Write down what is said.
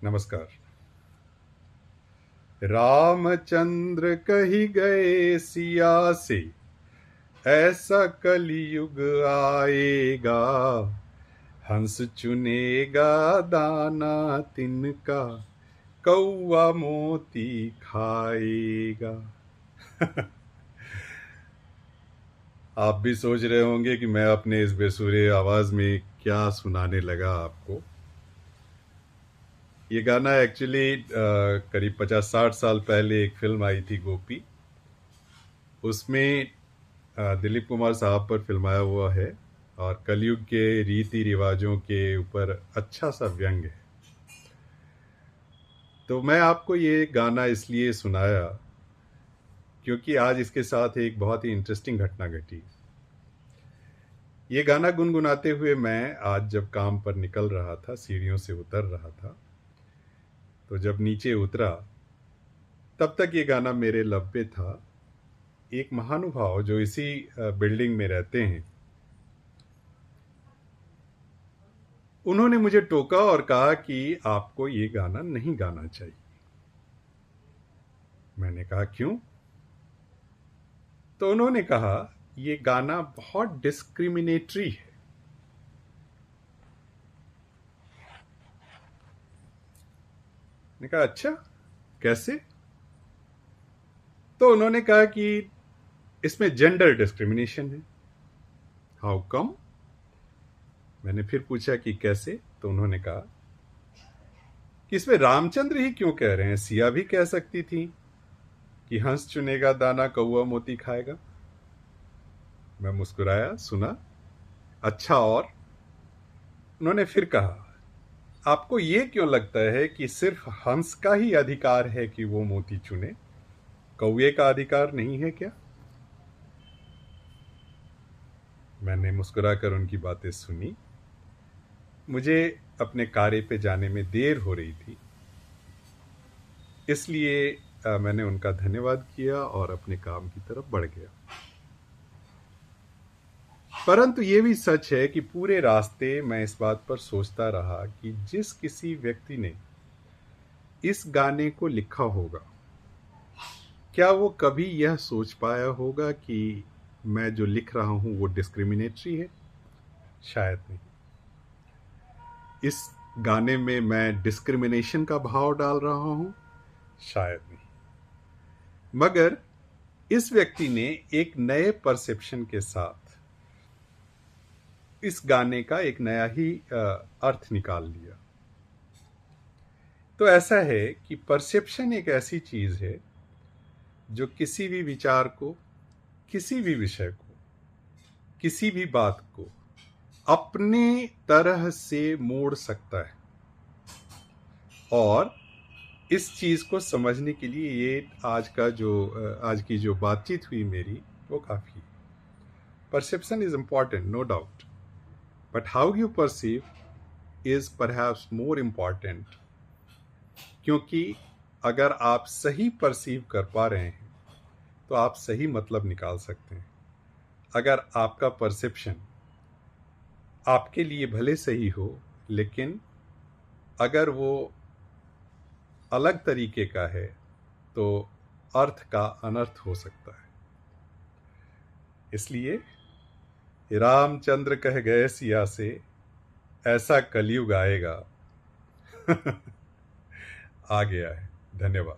नमस्कार। रामचंद्र कही गए सिया से, ऐसा कलयुग आएगा। हंस चुनेगा दाना तिनका, कौवा मोती खाएगा। आप भी सोच रहे होंगे कि मैं अपने इस बेसुरे आवाज में क्या सुनाने लगा आपको। ये गाना एक्चुअली करीब 50-60 साल पहले एक फिल्म आई थी, गोपी। उसमें दिलीप कुमार साहब पर फिल्माया हुआ है और कलयुग के रीति रिवाजों के ऊपर अच्छा सा व्यंग है। तो मैं आपको ये गाना इसलिए सुनाया क्योंकि आज इसके साथ एक बहुत ही इंटरेस्टिंग घटना घटी। ये गाना गुनगुनाते हुए मैं आज जब काम पर निकल रहा था, सीढ़ियों से उतर रहा था, तो जब नीचे उतरा तब तक ये गाना मेरे लब पे था। एक महानुभाव जो इसी बिल्डिंग में रहते हैं, उन्होंने मुझे टोका और कहा कि आपको ये गाना नहीं गाना चाहिए। मैंने कहा क्यों? तो उन्होंने कहा ये गाना बहुत डिस्क्रिमिनेटरी है। मैंने कहा अच्छा, कैसे? तो उन्होंने कहा कि इसमें जेंडर डिस्क्रिमिनेशन है। How come? मैंने फिर पूछा कि कैसे? तो उन्होंने कहा कि इसमें रामचंद्र ही क्यों कह रहे हैं, सिया भी कह सकती थी कि हंस चुनेगा दाना कौवा मोती खाएगा। मैं मुस्कुराया, सुना, अच्छा। और उन्होंने फिर कहा आपको ये क्यों लगता है कि सिर्फ हंस का ही अधिकार है कि वो मोती चुने, कौवे का अधिकार नहीं है क्या? मैंने मुस्कुराकर उनकी बातें सुनी। मुझे अपने कार्य पे जाने में देर हो रही थी, इसलिए मैंने उनका धन्यवाद किया और अपने काम की तरफ बढ़ गया। परंतु ये भी सच है कि पूरे रास्ते मैं इस बात पर सोचता रहा कि जिस किसी व्यक्ति ने इस गाने को लिखा होगा, क्या वो कभी यह सोच पाया होगा कि मैं जो लिख रहा हूं वो डिस्क्रिमिनेटरी है? शायद नहीं। इस गाने में मैं डिस्क्रिमिनेशन का भाव डाल रहा हूं? शायद नहीं। मगर इस व्यक्ति ने एक नए परसेप्शन के साथ इस गाने का एक नया ही अर्थ निकाल लिया। तो ऐसा है कि परसेप्शन एक ऐसी चीज है जो किसी भी विचार को, किसी भी विषय को, किसी भी बात को अपने तरह से मोड़ सकता है। और इस चीज को समझने के लिए ये आज की जो बातचीत हुई मेरी, वो काफी। Perception is important, no doubt, but how you perceive is perhaps more important. क्योंकि अगर आप सही परसीव कर पा रहे हैं तो आप सही मतलब निकाल सकते हैं। अगर आपका परसेप्शन आपके लिए भले सही हो, लेकिन अगर वो अलग तरीके का है तो अर्थ का अनर्थ हो सकता है। इसलिए रामचंद्र कह गए सिया से, ऐसा कलयुग आएगा। आ गया है। धन्यवाद।